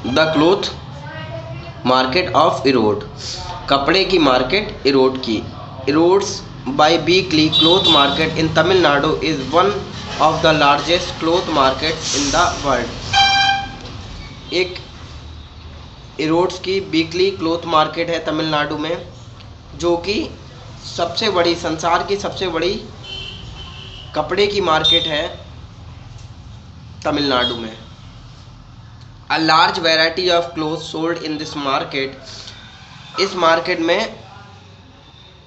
The cloth market of Erode, कपड़े की market Erode की। Erode's biweekly cloth market in Tamil Nadu is one of the largest cloth markets in the world. एक इरोड्स की weekly cloth market है तमिलनाडु में, जो कि सबसे बड़ी, संसार की सबसे बड़ी कपड़े की मार्केट है तमिलनाडु में। A large variety of cloth sold in this market, इस मार्केट में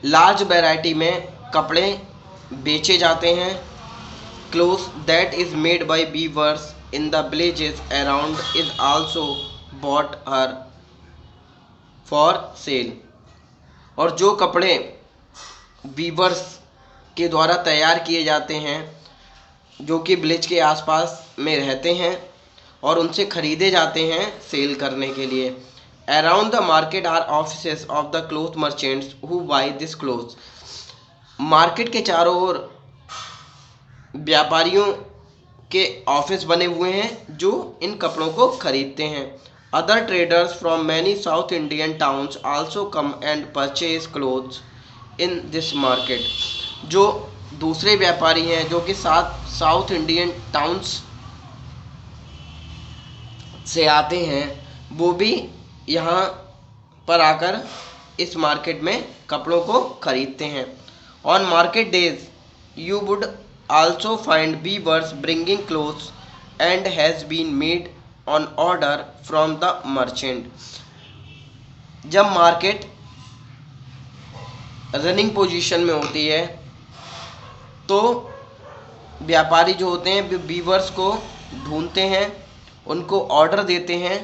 लार्ज वैरायटी में कपड़े बेचे जाते हैं। Cloth that is made by weavers in the villages around is also bought here for sale, और जो कपड़े वीवर्स के द्वारा तैयार किए जाते हैं जो कि विलेज के आसपास में रहते हैं और उनसे खरीदे जाते हैं सेल करने के लिए। Around the market are offices of the cloth merchants who buy this cloths, market के चारों ओर व्यापारियों के ऑफिस बने हुए हैं जो इन कपड़ों को खरीदते हैं। Other traders from many south Indian towns also come and purchase clothes in this market, जो दूसरे व्यापारी हैं जो कि साउथ इंडियन टाउन्स से आते हैं, वो भी यहाँ पर आकर इस मार्केट में कपड़ों को खरीदते हैं। On market days you would also find weavers bringing cloths and has been made on order from the merchant. जब मार्केट रनिंग पोजीशन में होती है तो व्यापारी जो होते हैं वीवर्स को ढूंढते हैं, उनको ऑर्डर देते हैं,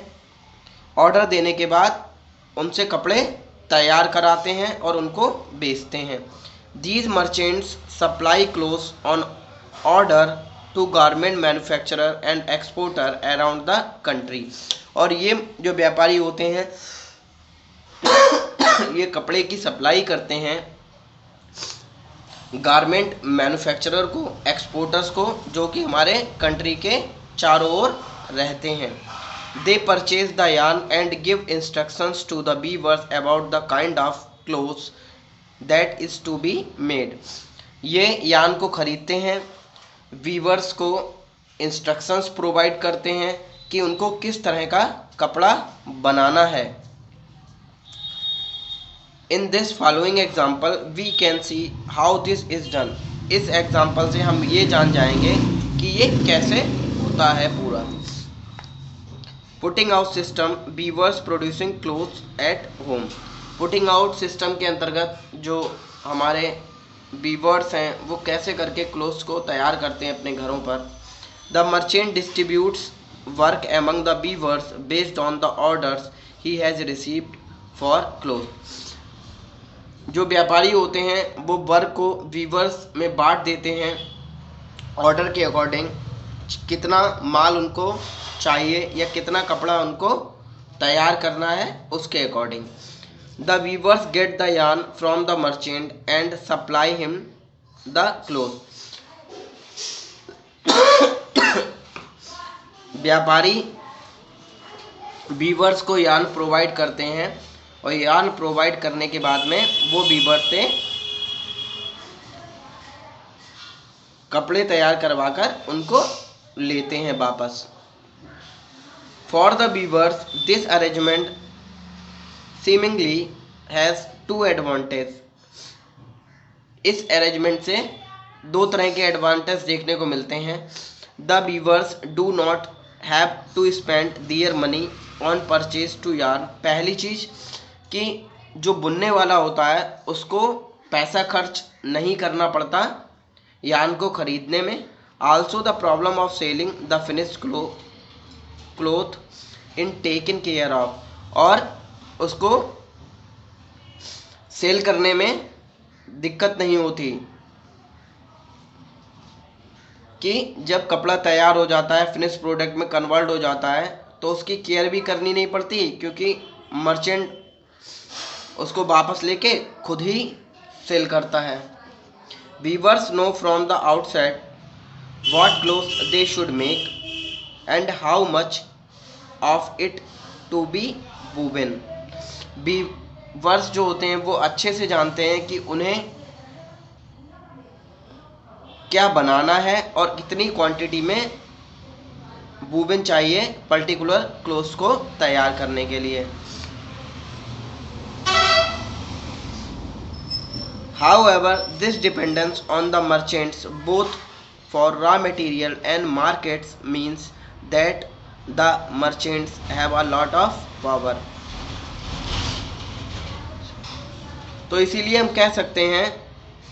ऑर्डर देने के बाद उनसे कपड़े तैयार कराते हैं और उनको बेचते हैं। These merchants supply cloths on order to garment manufacturer and exporter around the country, और ये जो व्यापारी होते हैं ये कपड़े की सप्लाई करते हैं गारमेंट मैन्युफैक्चरर को, एक्सपोर्टर्स को, जो कि हमारे कंट्री के चारों ओर रहते हैं। They purchase the yarn and give instructions to the weavers about the kind of cloths that is to be made. ये यार्न को खरीदते हैं, वीवर्स को इंस्ट्रक्शंस प्रोवाइड करते हैं कि उनको किस तरह का कपड़ा बनाना है। In this following example we can see how this is done, इस एग्जाम्पल से हम ये जान जाएंगे कि ये कैसे होता है पूरा। Putting out system, weavers producing cloths at home. Putting out system के अंतर्गत जो हमारे वीवर्स हैं वो कैसे करके क्लोथ्स को तैयार करते हैं अपने घरों पर। The merchant distributes work among the weavers based on the orders he has received for cloth. जो व्यापारी होते हैं वो वर्क को वीवर्स में बांट देते हैं ऑर्डर के अकॉर्डिंग, कितना माल उनको चाहिए या कितना कपड़ा उनको तैयार करना है उसके according. The weavers get the yarn from the merchant and supply him the cloth. व्यापारी वीवर्स को यार्न प्रोवाइड करते हैं और यार्न प्रोवाइड करने के बाद में वो वीवर से कपड़े तैयार करवाकर उनको लेते हैं वापस। For the weavers this arrangement seemingly has two advantage. इस अरेंजमेंट से दो तरह के एडवांटेज देखने को मिलते हैं। The weavers do not have to spend their money on purchase to yarn. पहली चीज़ कि जो बुनने वाला होता है उसको पैसा खर्च नहीं करना पड़ता यार्न को खरीदने में। Also the problem of selling the finished cloth in taken care of, और उसको सेल करने में दिक्कत नहीं होती कि जब कपड़ा तैयार हो जाता है फिनिश प्रोडक्ट में कन्वर्ट हो जाता है तो उसकी केयर भी करनी नहीं पड़ती, क्योंकि मर्चेंट उसको वापस लेके खुद ही सेल करता है। Weavers know from the outside what cloths they should make and how much of it to be woven. Weavers जो होते हैं वो अच्छे से जानते हैं कि उन्हें क्या बनाना है और कितनी क्वांटिटी में वूवन चाहिए पर्टिकुलर क्लोथ्स को तैयार करने के लिए। However, this dependence on the merchants both for raw material and markets means that the merchants have a lot of power. तो इसीलिए हम कह सकते हैं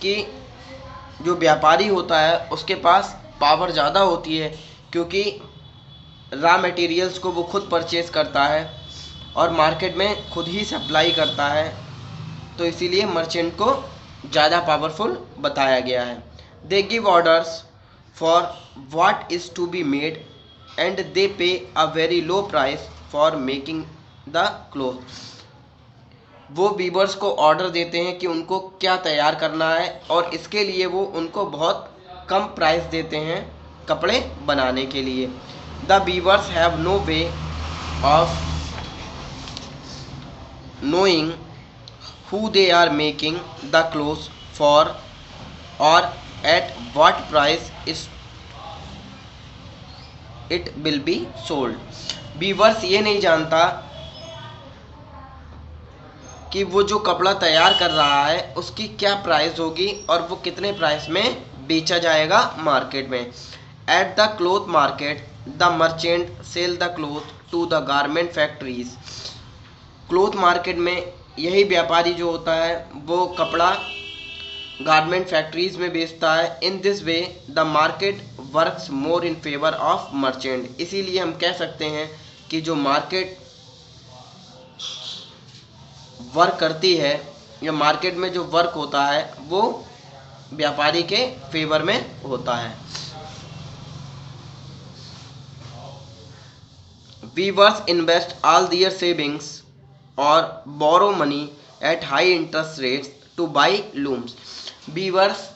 कि जो व्यापारी होता है उसके पास पावर ज़्यादा होती है, क्योंकि रॉ मटेरियल्स को वो खुद परचेज करता है और मार्केट में खुद ही सप्लाई करता है। तो इसीलिए मर्चेंट को ज़्यादा पावरफुल बताया गया है। They give orders for what is to be made and they pay a very low price for making the cloth. वो वीवर्स को ऑर्डर देते हैं कि उनको क्या तैयार करना है और इसके लिए वो उनको बहुत कम प्राइस देते हैं कपड़े बनाने के लिए। The weavers have no way of knowing who they are making the clothes for or at what price it will be sold. Weavers ये नहीं जानता कि वो जो कपड़ा तैयार कर रहा है उसकी क्या प्राइस होगी और वो कितने प्राइस में बेचा जाएगा मार्केट में। At the cloth market the merchant sell the cloth to the garment factories. Cloth market में यही व्यापारी जो होता है वो कपड़ा गारमेंट फैक्ट्रीज में बेचता है। In this way the market works more in favour of merchant. इसीलिए हम कह सकते हैं कि जो मार्केट वर्क करती है या मार्केट में जो वर्क होता है वो व्यापारी के फेवर में होता है। Weavers invest all their savings और borrow money at high interest rates to buy looms. Weavers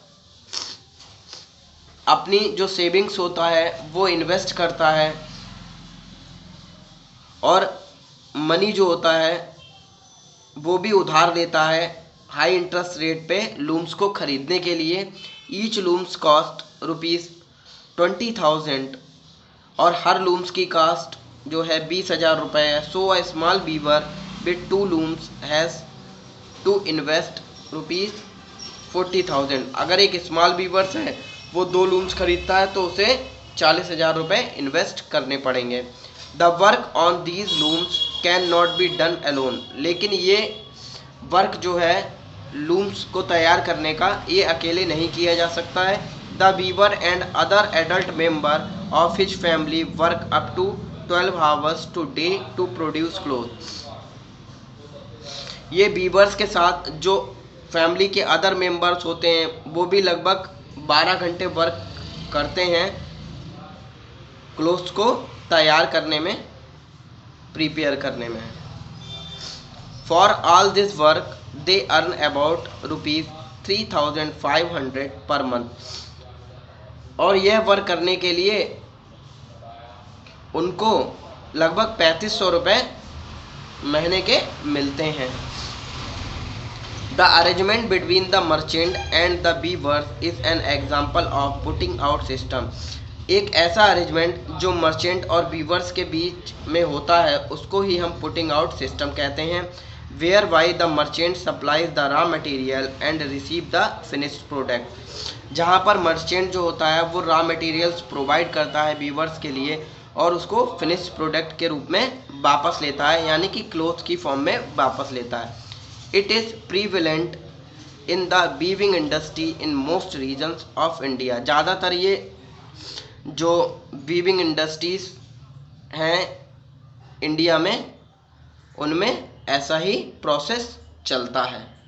अपनी जो सेविंग्स होता है वो इन्वेस्ट करता है और मनी जो होता है वो भी उधार लेता है हाई इंटरेस्ट रेट पे लूम्स को खरीदने के लिए। ईच लूम्स कॉस्ट ₹20,000 और हर लूम्स की कास्ट जो है 20,000 रुपये है। So a small weaver with 2 looms has to invest ₹40,000। अगर एक स्मॉल वीवर्स है वो 2 लूम्स खरीदता है तो उसे 40,000 रुपये इन्वेस्ट करने पड़ेंगे। The work on these looms can not be done alone. लेकिन ये वर्क जो है लूम्स को तैयार करने का ये अकेले नहीं किया जा सकता है। The weaver and other adult member of his family work up to 12 hours today to produce cloth. ये वीवर्स के साथ जो फैमिली के अदर मेंबर्स होते हैं वो भी लगभग 12 घंटे वर्क करते हैं क्लोथ्स को तैयार करने में, प्रिपेयर करने में। For all this work they earn about ₹3,500 per month. और यह वर्क करने के लिए उनको लगभग 3500 रुपये महीने के मिलते हैं। The arrangement between the merchant and the weavers is an example of putting out system. एक ऐसा अरेंजमेंट जो मर्चेंट और वीवर्स के बीच में होता है उसको ही हम पुटिंग आउट सिस्टम कहते हैं। Whereby the merchant supplies the raw material and receive the finished product. जहाँ पर मर्चेंट जो होता है वो रॉ मटेरियल्स प्रोवाइड करता है वीवर्स के लिए और उसको फिनिश्ड प्रोडक्ट के रूप में वापस लेता है, यानी कि क्लोथ की फॉर्म में वापस लेता है। It is prevalent in the weaving industry in most regions of India. ज़्यादातर ये जो वीविंग इंडस्ट्रीज हैं इंडिया में उनमें ऐसा ही प्रोसेस चलता है।